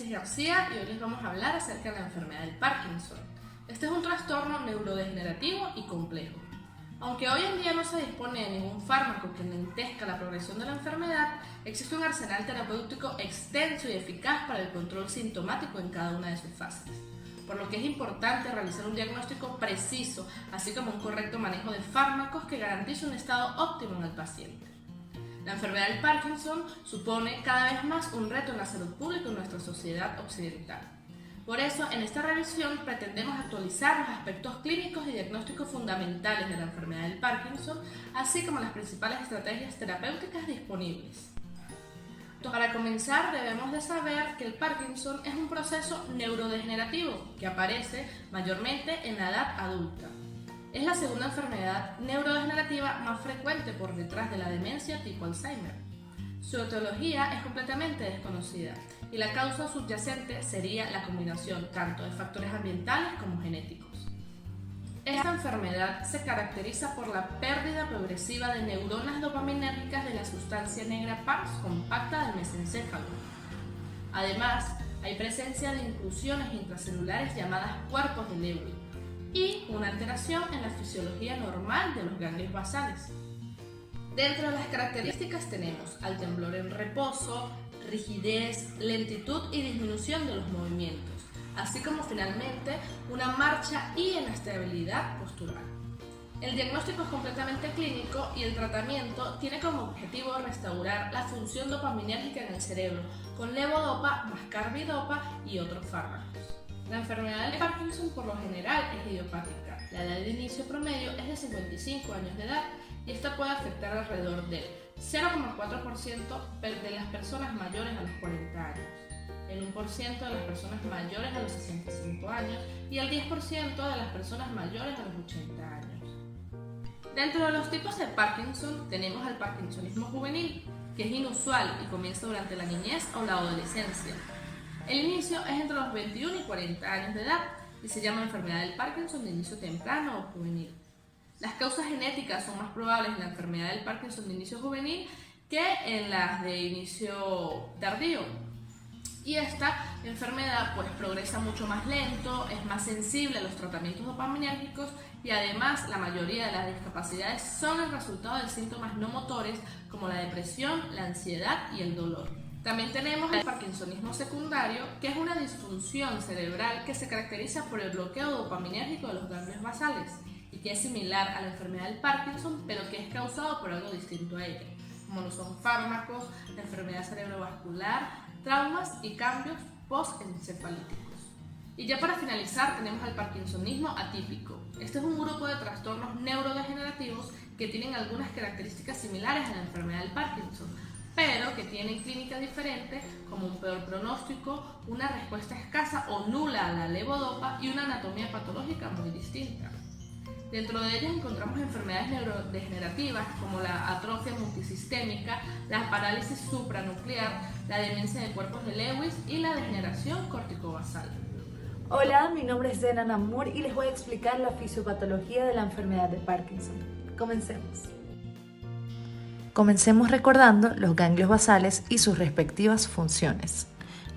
Génesis García y hoy les vamos a hablar acerca de la enfermedad del Parkinson. Este es un trastorno neurodegenerativo y complejo. Aunque hoy en día no se dispone de ningún fármaco que lentezca la progresión de la enfermedad, existe un arsenal terapéutico extenso y eficaz para el control sintomático en cada una de sus fases, por lo que es importante realizar un diagnóstico preciso, así como un correcto manejo de fármacos que garantice un estado óptimo en el paciente. La enfermedad del Parkinson supone cada vez más un reto en la salud pública en nuestra sociedad occidental. Por eso, en esta revisión pretendemos actualizar los aspectos clínicos y diagnósticos fundamentales de la enfermedad del Parkinson, así como las principales estrategias terapéuticas disponibles. Para comenzar, debemos de saber que el Parkinson es un proceso neurodegenerativo que aparece mayormente en la edad adulta. Es la segunda enfermedad neurodegenerativa más frecuente por detrás de la demencia tipo Alzheimer. Su etiología es completamente desconocida y la causa subyacente sería la combinación tanto de factores ambientales como genéticos. Esta enfermedad se caracteriza por la pérdida progresiva de neuronas dopaminérgicas de la sustancia negra pars compacta del mesencéfalo. Además, hay presencia de inclusiones intracelulares llamadas cuerpos de Lewy y una alteración en la fisiología normal de los ganglios basales. Dentro de las características tenemos al temblor en reposo, rigidez, lentitud y disminución de los movimientos, así como finalmente una marcha y inestabilidad postural. El diagnóstico es completamente clínico y el tratamiento tiene como objetivo restaurar la función dopaminérgica en el cerebro con levodopa más carbidopa y otros fármacos. La enfermedad de Parkinson por lo general es idiopática. La edad de inicio promedio es de 55 años de edad y esta puede afectar alrededor del 0,4% de las personas mayores a los 40 años, el 1% de las personas mayores a los 65 años y el 10% de las personas mayores a los 80 años. Dentro de los tipos de Parkinson tenemos el parkinsonismo juvenil, que es inusual y comienza durante la niñez o la adolescencia. El inicio es entre los 21 y 40 años de edad y se llama enfermedad del Parkinson de inicio temprano o juvenil. Las causas genéticas son más probables en la enfermedad del Parkinson de inicio juvenil que en las de inicio tardío. Y esta enfermedad progresa mucho más lento, es más sensible a los tratamientos dopaminérgicos y además la mayoría de las discapacidades son el resultado de síntomas no motores como la depresión, la ansiedad y el dolor. También tenemos el parkinsonismo secundario, que es una disfunción cerebral que se caracteriza por el bloqueo dopaminérgico de los ganglios basales y que es similar a la enfermedad del Parkinson, pero que es causado por algo distinto a ella, como lo son fármacos, la enfermedad cerebrovascular, traumas y cambios postencefalíticos. Y ya para finalizar tenemos el parkinsonismo atípico. Este es un grupo de trastornos neurodegenerativos que tienen algunas características similares a la enfermedad del Parkinson, pero que tienen clínica diferente como un peor pronóstico, una respuesta escasa o nula a la levodopa y una anatomía patológica muy distinta. Dentro de ellas encontramos enfermedades neurodegenerativas como la atrofia multisistémica, la parálisis supranuclear, la demencia de cuerpos de Lewis y la degeneración corticobasal. Hola, mi nombre es Zenan Amur y les voy a explicar la fisiopatología de la enfermedad de Parkinson. Comencemos. Comencemos recordando los ganglios basales y sus respectivas funciones.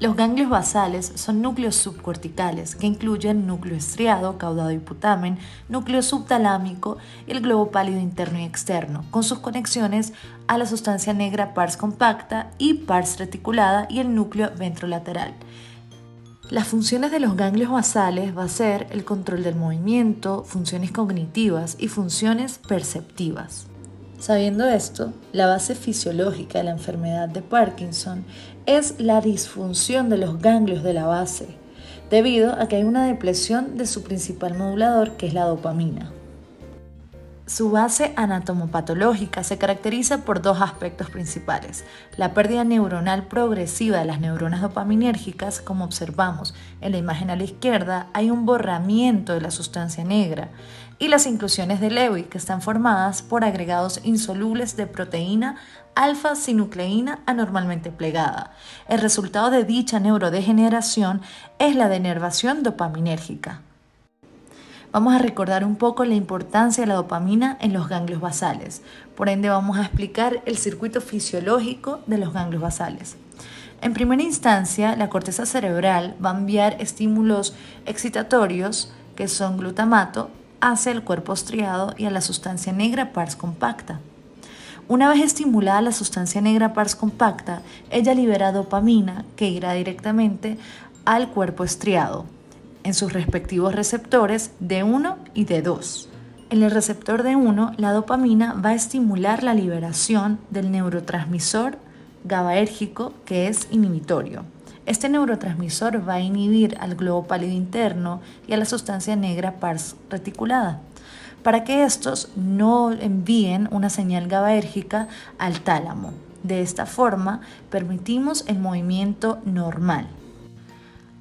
Los ganglios basales son núcleos subcorticales que incluyen núcleo estriado, caudado y putamen, núcleo subtalámico y el globo pálido interno y externo, con sus conexiones a la sustancia negra pars compacta y pars reticulada y el núcleo ventrolateral. Las funciones de los ganglios basales va a ser el control del movimiento, funciones cognitivas y funciones perceptivas. Sabiendo esto, la base fisiológica de la enfermedad de Parkinson es la disfunción de los ganglios de la base, debido a que hay una depresión de su principal modulador, que es la dopamina. Su base anatomopatológica se caracteriza por dos aspectos principales: la pérdida neuronal progresiva de las neuronas dopaminérgicas, como observamos en la imagen a la izquierda, hay un borramiento de la sustancia negra, y las inclusiones de Lewy, que están formadas por agregados insolubles de proteína alfa-sinucleína anormalmente plegada. El resultado de dicha neurodegeneración es la denervación dopaminérgica. Vamos a recordar un poco la importancia de la dopamina en los ganglios basales. Por ende, vamos a explicar el circuito fisiológico de los ganglios basales. En primera instancia, la corteza cerebral va a enviar estímulos excitatorios, que son glutamato, hacia el cuerpo estriado y a la sustancia negra pars compacta. Una vez estimulada la sustancia negra pars compacta, ella libera dopamina que irá directamente al cuerpo estriado en sus respectivos receptores D1 y D2. En el receptor D1, la dopamina va a estimular la liberación del neurotransmisor GABAérgico, que es inhibitorio. Este neurotransmisor va a inhibir al globo pálido interno y a la sustancia negra pars reticulada, para que estos no envíen una señal GABAérgica al tálamo. De esta forma, permitimos el movimiento normal.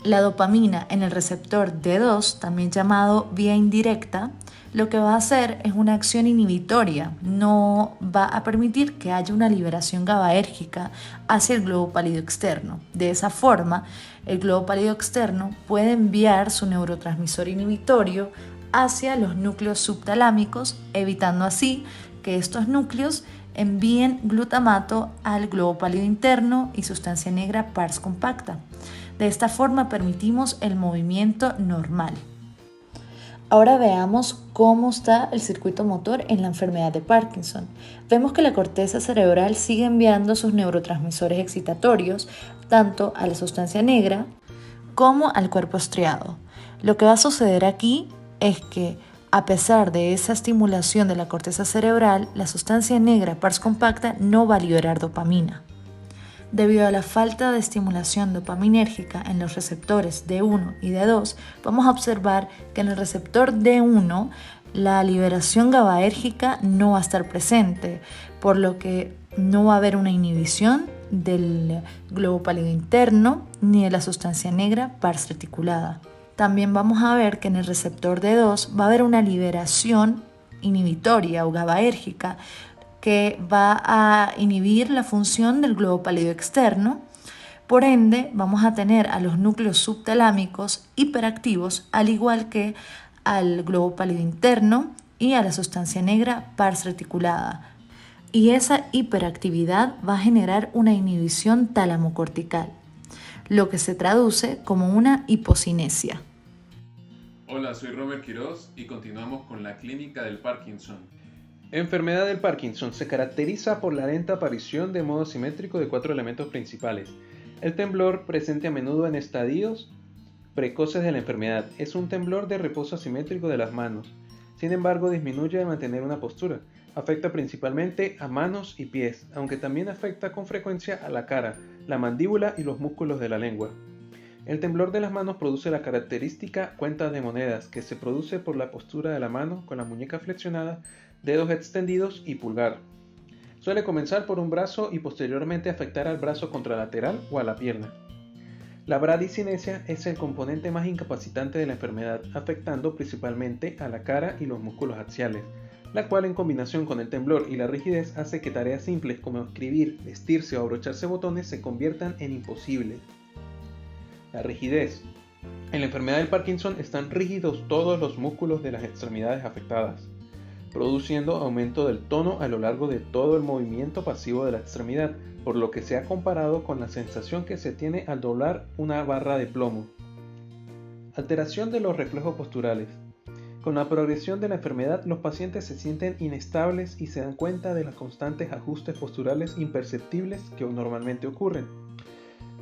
La dopamina en el receptor D2, también llamado vía indirecta, lo que va a hacer es una acción inhibitoria, no va a permitir que haya una liberación GABAérgica hacia el globo pálido externo. De esa forma, el globo pálido externo puede enviar su neurotransmisor inhibitorio hacia los núcleos subtalámicos, evitando así que estos núcleos envíen glutamato al globo pálido interno y sustancia negra pars compacta. De esta forma permitimos el movimiento normal. Ahora veamos cómo está el circuito motor en la enfermedad de Parkinson. Vemos que la corteza cerebral sigue enviando sus neurotransmisores excitatorios tanto a la sustancia negra como al cuerpo estriado. Lo que va a suceder aquí es que, a pesar de esa estimulación de la corteza cerebral, la sustancia negra pars compacta no va a liberar dopamina. Debido a la falta de estimulación dopaminérgica en los receptores D1 y D2, vamos a observar que en el receptor D1 la liberación GABAérgica no va a estar presente, por lo que no va a haber una inhibición del globo pálido interno ni de la sustancia negra pars reticulada. También vamos a ver que en el receptor D2 va a haber una liberación inhibitoria o GABAérgica que va a inhibir la función del globo pálido externo. Por ende, vamos a tener a los núcleos subtalámicos hiperactivos, al igual que al globo pálido interno y a la sustancia negra pars reticulada. Y esa hiperactividad va a generar una inhibición talamocortical, lo que se traduce como una hipocinesia. Hola, soy Robert Quiroz y continuamos con la clínica del Parkinson. Enfermedad del Parkinson se caracteriza por la lenta aparición de modo simétrico de 4 elementos principales. El temblor, presente a menudo en estadios precoces de la enfermedad, es un temblor de reposo asimétrico de las manos. Sin embargo, disminuye al mantener una postura. Afecta principalmente a manos y pies, aunque también afecta con frecuencia a la cara, la mandíbula y los músculos de la lengua. El temblor de las manos produce la característica cuenta de monedas, que se produce por la postura de la mano con la muñeca flexionada, dedos extendidos y pulgar. Suele comenzar por un brazo y posteriormente afectar al brazo contralateral o a la pierna. La bradicinesia es el componente más incapacitante de la enfermedad, afectando principalmente a la cara y los músculos axiales, la cual en combinación con el temblor y la rigidez hace que tareas simples como escribir, vestirse o abrocharse botones se conviertan en imposibles. La rigidez. En la enfermedad del Parkinson están rígidos todos los músculos de las extremidades afectadas, produciendo aumento del tono a lo largo de todo el movimiento pasivo de la extremidad, por lo que se ha comparado con la sensación que se tiene al doblar una barra de plomo. Alteración de los reflejos posturales. Con la progresión de la enfermedad, los pacientes se sienten inestables y se dan cuenta de los constantes ajustes posturales imperceptibles que normalmente ocurren.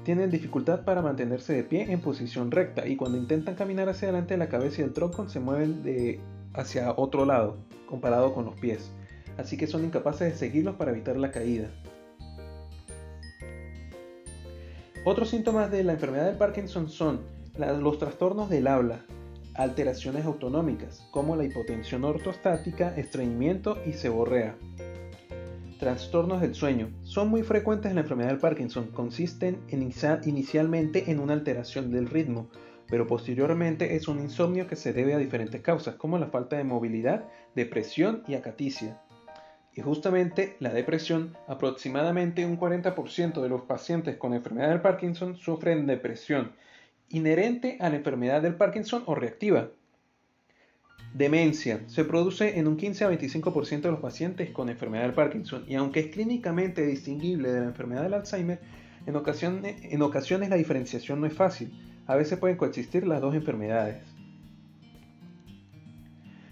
Tienen dificultad para mantenerse de pie en posición recta y cuando intentan caminar hacia adelante la cabeza y el tronco se mueven hacia otro lado, comparado con los pies, así que son incapaces de seguirlos para evitar la caída. Otros síntomas de la enfermedad del Parkinson son los trastornos del habla, alteraciones autonómicas como la hipotensión ortostática, estreñimiento y seborrea. Trastornos del sueño. Son muy frecuentes en la enfermedad del Parkinson. Consisten inicialmente en una alteración del ritmo, pero posteriormente es un insomnio que se debe a diferentes causas, como la falta de movilidad, depresión y acaticia. Y justamente la depresión, aproximadamente un 40% de los pacientes con enfermedad del Parkinson sufren depresión, inherente a la enfermedad del Parkinson o reactiva. Demencia. Se produce en un 15 a 25% de los pacientes con enfermedad del Parkinson y aunque es clínicamente distinguible de la enfermedad del Alzheimer, En ocasiones la diferenciación no es fácil, a veces pueden coexistir las dos enfermedades.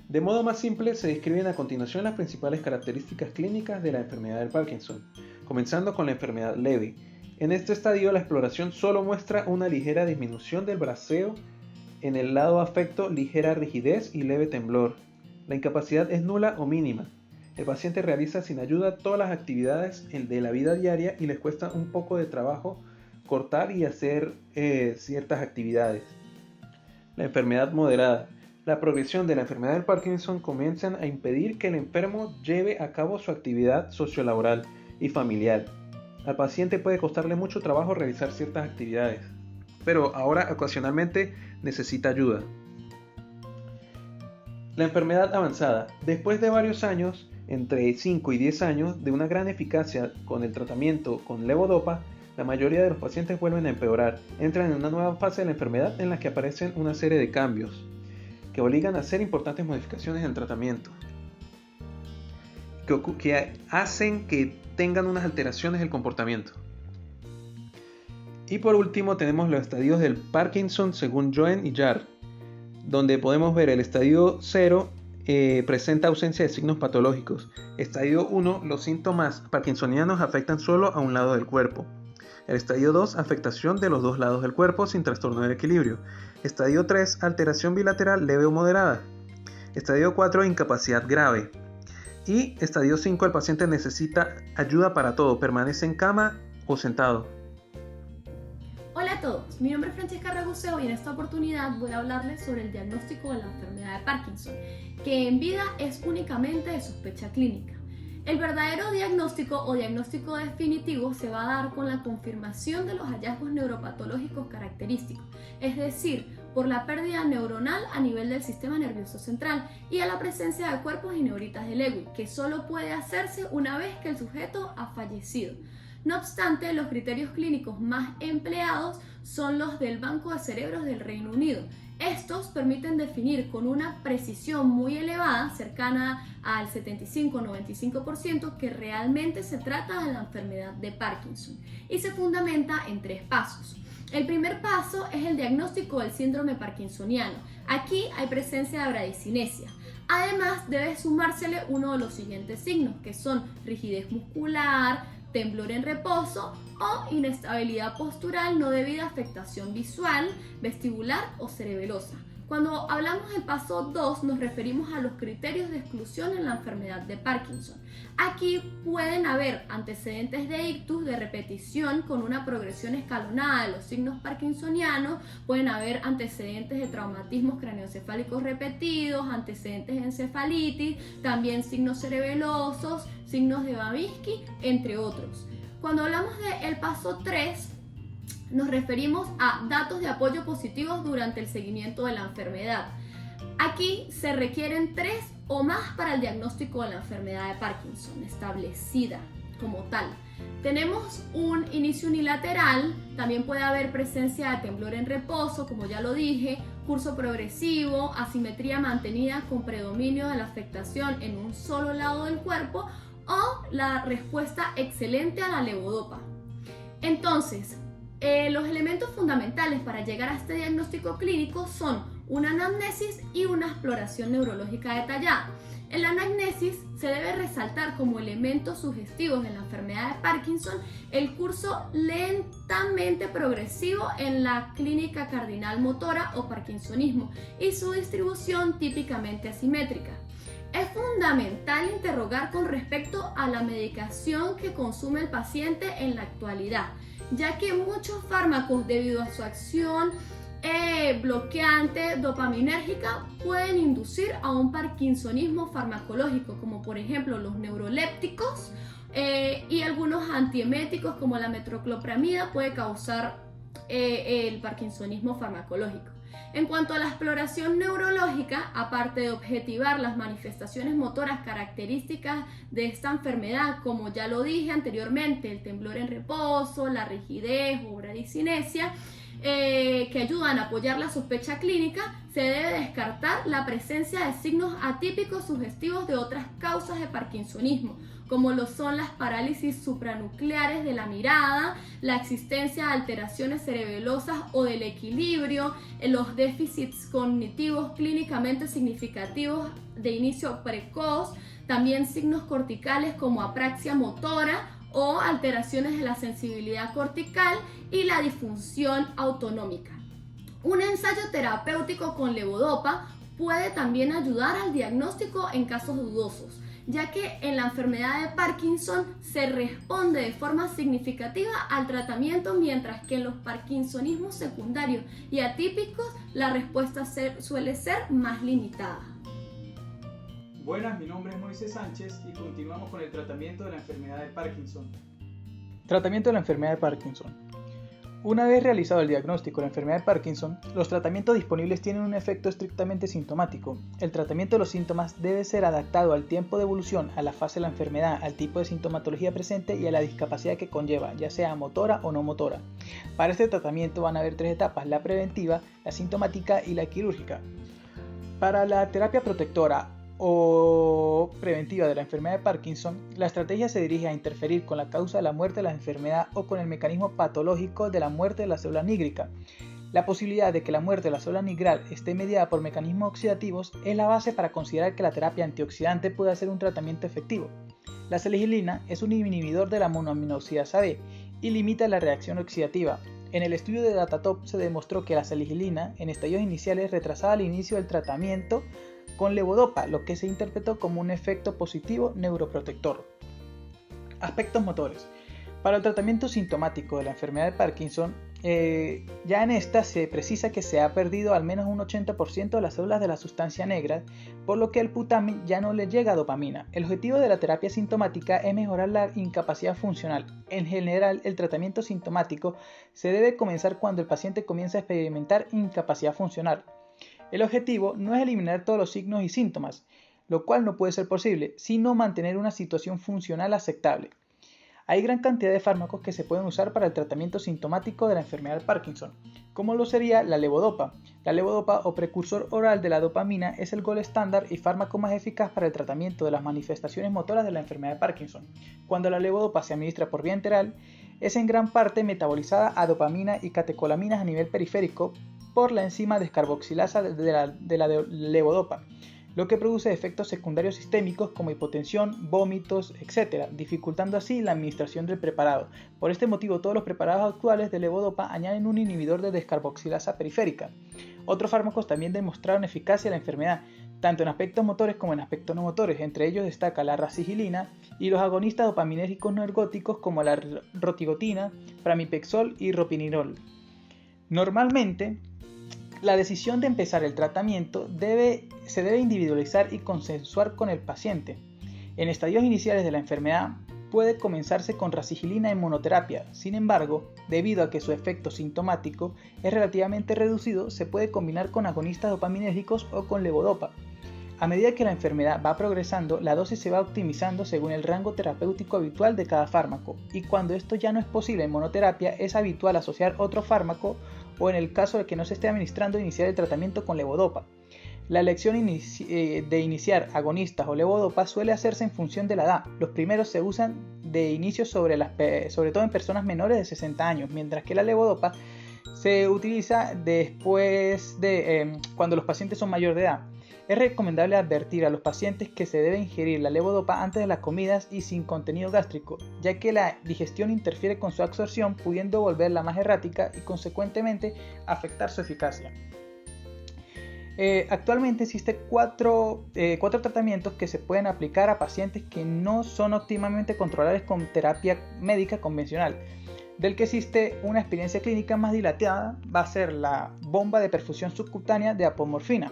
De modo más simple, se describen a continuación las principales características clínicas de la enfermedad del Parkinson, comenzando con la enfermedad leve. En este estadio, la exploración solo muestra una ligera disminución del braceo, en el lado afecto ligera rigidez y leve temblor. La incapacidad es nula o mínima. El paciente realiza sin ayuda todas las actividades de la vida diaria y les cuesta un poco de trabajo cortar y hacer ciertas actividades. La enfermedad moderada. La progresión de la enfermedad del Parkinson comienza a impedir que el enfermo lleve a cabo su actividad sociolaboral y familiar. Al paciente puede costarle mucho trabajo realizar ciertas actividades, pero ahora ocasionalmente necesita ayuda. La enfermedad avanzada. Después de varios años, entre 5 y 10 años, de una gran eficacia con el tratamiento con levodopa, la mayoría de los pacientes vuelven a empeorar, entran en una nueva fase de la enfermedad en la que aparecen una serie de cambios que obligan a hacer importantes modificaciones en el tratamiento, que hacen que tengan unas alteraciones del comportamiento. Y por último tenemos los estadios del Parkinson según Joen y Jarre, donde podemos ver el estadio 0 presenta ausencia de signos patológicos. Estadio 1, los síntomas parkinsonianos afectan solo a un lado del cuerpo. El estadio 2, afectación de los dos lados del cuerpo sin trastorno del equilibrio. Estadio 3, alteración bilateral leve o moderada. Estadio 4, incapacidad grave. Y estadio 5, el paciente necesita ayuda para todo, permanece en cama o sentado. Hola a todos, mi nombre es Francesca Raguseo y en esta oportunidad voy a hablarles sobre el diagnóstico de la enfermedad de Parkinson, que en vida es únicamente de sospecha clínica. El verdadero diagnóstico o diagnóstico definitivo se va a dar con la confirmación de los hallazgos neuropatológicos característicos, es decir, por la pérdida neuronal a nivel del sistema nervioso central y a la presencia de cuerpos y neuritas de Lewy, que solo puede hacerse una vez que el sujeto ha fallecido. No obstante, los criterios clínicos más empleados son los del Banco de Cerebros del Reino Unido. Estos permiten definir con una precisión muy elevada, cercana al 75-95%, que realmente se trata de la enfermedad de Parkinson y se fundamenta en 3 pasos. El primer paso es el diagnóstico del síndrome parkinsoniano. Aquí hay presencia de bradicinesia. Además, debe sumársele uno de los siguientes signos, que son rigidez muscular, temblor en reposo o inestabilidad postural no debida a afectación visual, vestibular o cerebelosa. Cuando hablamos del paso 2 nos referimos a los criterios de exclusión en la enfermedad de Parkinson. Aquí pueden haber antecedentes de ictus de repetición con una progresión escalonada de los signos parkinsonianos, pueden haber antecedentes de traumatismos craneoencefálicos repetidos, antecedentes de encefalitis, también signos cerebelosos, signos de Babinski, entre otros. Cuando hablamos del paso 3, nos referimos a datos de apoyo positivos durante el seguimiento de la enfermedad. Aquí se requieren 3 o más para el diagnóstico de la enfermedad de Parkinson establecida como tal. Tenemos un inicio unilateral, también puede haber presencia de temblor en reposo, como ya lo dije, curso progresivo, asimetría mantenida con predominio de la afectación en un solo lado del cuerpo o la respuesta excelente a la levodopa. Entonces, los elementos fundamentales para llegar a este diagnóstico clínico son una anamnesis y una exploración neurológica detallada. En la anamnesis se debe resaltar como elementos sugestivos de la enfermedad de Parkinson el curso lentamente progresivo en la clínica cardinal motora o parkinsonismo y su distribución típicamente asimétrica. Es fundamental interrogar con respecto a la medicación que consume el paciente en la actualidad, ya que muchos fármacos, debido a su acción bloqueante dopaminérgica, pueden inducir a un parkinsonismo farmacológico, como por ejemplo los neurolépticos y algunos antieméticos como la metoclopramida puede causar el parkinsonismo farmacológico. En cuanto a la exploración neurológica, aparte de objetivar las manifestaciones motoras características de esta enfermedad, como ya lo dije anteriormente, el temblor en reposo, la rigidez o bradicinesia, que ayudan a apoyar la sospecha clínica, se debe descartar la presencia de signos atípicos sugestivos de otras causas de parkinsonismo, como lo son las parálisis supranucleares de la mirada, la existencia de alteraciones cerebelosas o del equilibrio, los déficits cognitivos clínicamente significativos de inicio precoz, también signos corticales como apraxia motora o alteraciones de la sensibilidad cortical y la disfunción autonómica. Un ensayo terapéutico con levodopa puede también ayudar al diagnóstico en casos dudosos, ya que en la enfermedad de Parkinson se responde de forma significativa al tratamiento, mientras que en los parkinsonismos secundarios y atípicos la respuesta suele ser más limitada. Buenas, mi nombre es Moisés Sánchez y continuamos con el tratamiento de la enfermedad de Parkinson. Tratamiento de la enfermedad de Parkinson. Una vez realizado el diagnóstico de la enfermedad de Parkinson, los tratamientos disponibles tienen un efecto estrictamente sintomático. El tratamiento de los síntomas debe ser adaptado al tiempo de evolución, a la fase de la enfermedad, al tipo de sintomatología presente y a la discapacidad que conlleva, ya sea motora o no motora. Para este tratamiento van a haber 3 etapas: la preventiva, la sintomática y la quirúrgica. Para la terapia protectora o preventiva de la enfermedad de Parkinson, la estrategia se dirige a interferir con la causa de la muerte de la enfermedad o con el mecanismo patológico de la muerte de la célula nígrica. La posibilidad de que la muerte de la célula nigral esté mediada por mecanismos oxidativos es la base para considerar que la terapia antioxidante puede ser un tratamiento efectivo. La salicilina es un inhibidor de la monoaminoxidasa B y limita la reacción oxidativa. En el estudio de Datatop se demostró que la salicilina en estadios iniciales retrasaba el inicio del tratamiento con levodopa, lo que se interpretó como un efecto positivo neuroprotector. Aspectos motores. Para el tratamiento sintomático de la enfermedad de Parkinson, ya en esta se precisa que se ha perdido al menos un 80% de las células de la sustancia negra, por lo que el putamen ya no le llega dopamina. El objetivo de la terapia sintomática es mejorar la incapacidad funcional. En general, el tratamiento sintomático se debe comenzar cuando el paciente comienza a experimentar incapacidad funcional. El objetivo no es eliminar todos los signos y síntomas, lo cual no puede ser posible, sino mantener una situación funcional aceptable. Hay gran cantidad de fármacos que se pueden usar para el tratamiento sintomático de la enfermedad de Parkinson, como lo sería la levodopa. La levodopa, o precursor oral de la dopamina, es el gold estándar y fármaco más eficaz para el tratamiento de las manifestaciones motoras de la enfermedad de Parkinson. Cuando la levodopa se administra por vía enteral, es en gran parte metabolizada a dopamina y catecolaminas a nivel periférico por la enzima descarboxilasa de la levodopa, lo que produce efectos secundarios sistémicos como hipotensión, vómitos, etc., dificultando así la administración del preparado. Por este motivo, todos los preparados actuales de levodopa añaden un inhibidor de descarboxilasa periférica. Otros fármacos también demostraron eficacia en la enfermedad, tanto en aspectos motores como en aspectos no motores. Entre ellos destaca la racigilina y los agonistas dopaminérgicos no ergóticos como la rotigotina, pramipexol y ropinirol. Normalmente, la decisión de empezar el tratamiento se debe individualizar y consensuar con el paciente. En estadios iniciales de la enfermedad puede comenzarse con racigilina en monoterapia. Sin embargo, debido a que su efecto sintomático es relativamente reducido, se puede combinar con agonistas dopaminérgicos o con levodopa. A medida que la enfermedad va progresando, la dosis se va optimizando según el rango terapéutico habitual de cada fármaco, y cuando esto ya no es posible en monoterapia, es habitual asociar otro fármaco o, en el caso de que no se esté administrando, iniciar el tratamiento con levodopa. La elección de iniciar agonistas o levodopa suele hacerse en función de la edad. Los primeros se usan de inicio sobre todo en personas menores de 60 años, mientras que la levodopa se utiliza después de cuando los pacientes son mayores de edad. Es recomendable advertir a los pacientes que se debe ingerir la levodopa antes de las comidas y sin contenido gástrico, ya que la digestión interfiere con su absorción, pudiendo volverla más errática y consecuentemente afectar su eficacia. Actualmente existen cuatro tratamientos que se pueden aplicar a pacientes que no son óptimamente controlables con terapia médica convencional. Del que existe una experiencia clínica más dilatada va a ser la bomba de perfusión subcutánea de apomorfina.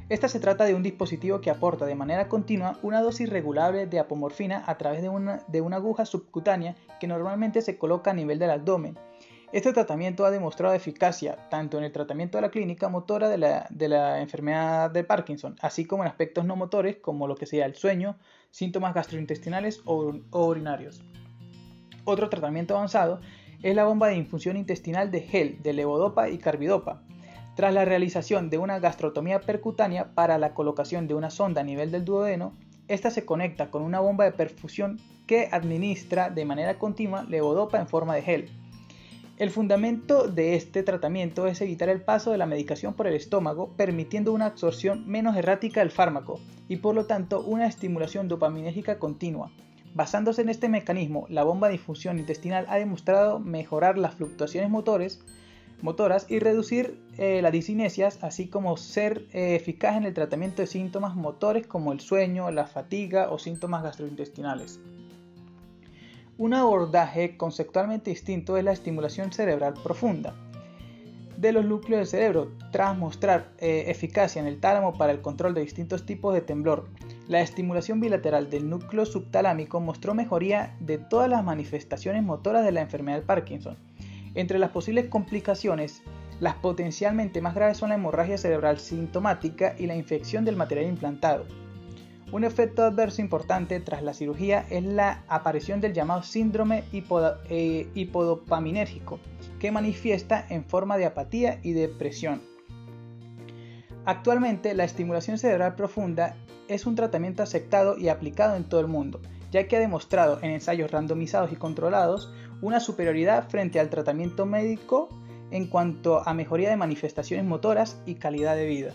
Esta se trata de un dispositivo que aporta de manera continua una dosis regulable de apomorfina a través de una aguja subcutánea que normalmente se coloca a nivel del abdomen. Este tratamiento ha demostrado eficacia tanto en el tratamiento de la clínica motora de la enfermedad de Parkinson, así como en aspectos no motores como lo que sea el sueño, síntomas gastrointestinales o urinarios. Otro tratamiento avanzado es la bomba de infusión intestinal de gel de levodopa y carbidopa. Tras la realización de una gastrotomía percutánea para la colocación de una sonda a nivel del duodeno Esta se conecta con una bomba de perfusión que administra de manera continua levodopa en forma de gel. El fundamento de este tratamiento es evitar el paso de la medicación por el estómago, permitiendo una absorción menos errática del fármaco y por lo tanto una estimulación dopaminérgica continua. Basándose en este mecanismo, la bomba de difusión intestinal ha demostrado mejorar las fluctuaciones motoras y reducir las discinesias, así como ser eficaz en el tratamiento de síntomas motores como el sueño, la fatiga o síntomas gastrointestinales. Un abordaje conceptualmente distinto es la estimulación cerebral profunda de los núcleos del cerebro. Tras mostrar eficacia en el tálamo para el control de distintos tipos de temblor, la estimulación bilateral del núcleo subtalámico mostró mejoría de todas las manifestaciones motoras de la enfermedad de Parkinson. Entre las posibles complicaciones, las potencialmente más graves son la hemorragia cerebral sintomática y la infección del material implantado. Un efecto adverso importante tras la cirugía es la aparición del llamado síndrome hipodopaminérgico, que manifiesta en forma de apatía y depresión. Actualmente, la estimulación cerebral profunda es un tratamiento aceptado y aplicado en todo el mundo, ya que ha demostrado en ensayos randomizados y controlados una superioridad frente al tratamiento médico en cuanto a mejoría de manifestaciones motoras y calidad de vida.